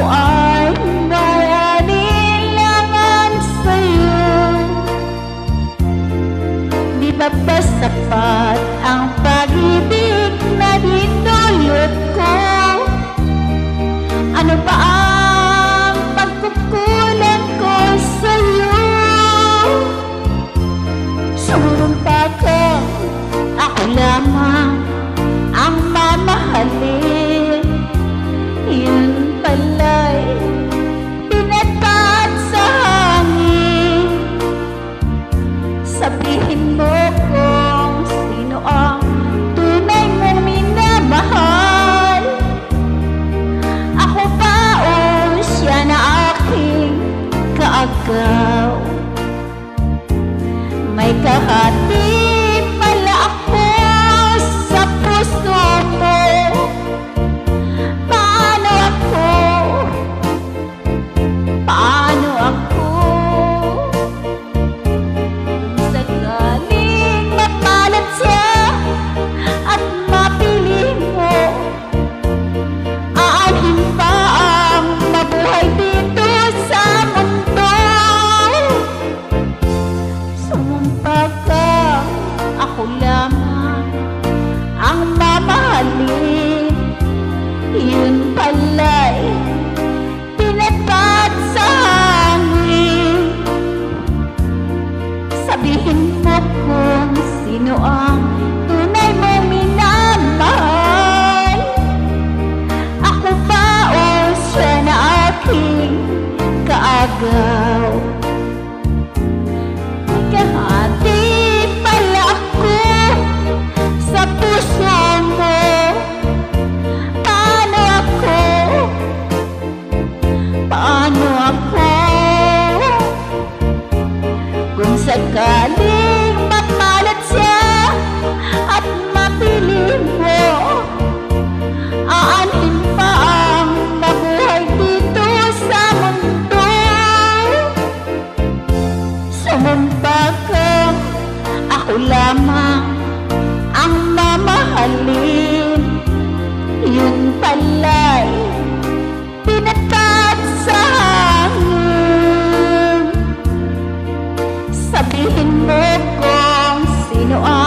ay may alinlangan sa'yo. Di ba ba sapat ang pag-ibig na dinulot ko? Ano ba ang pagkukulang ko sa'yo? Sumurumpa ka, ako lamang ang mamahalin. Yun pala'y pinatpat sa hangin. Sabihin mo kung sino ang tunay mong minamahal. Ako ba o siya na aking kaagaw? May kahati pala ako sa puso mo. Paano ako? Paano ako? Sakaling mapalat siya at mapili mo, aanhin pa ang mabuhay dito sa mundo. Sumumpa ka, ako lamang ang mamahalin. Yun pala'y pinatpat sa hangin. Sabihin mo kung sino ang tunay mong minamahal. Ako ba o siya na aking kaagaw? May kahati pala ako sa puso mo. Paano ako? Paano ako? Kung sakaling mapalat siya at mapili mo, aanhin pa ang mabuhay dito sa mundo. Sumumpa ka, ako lamang ang mamahalin. Yun pala'y pinatpat sa hangin. Sabihin mo kung sino ang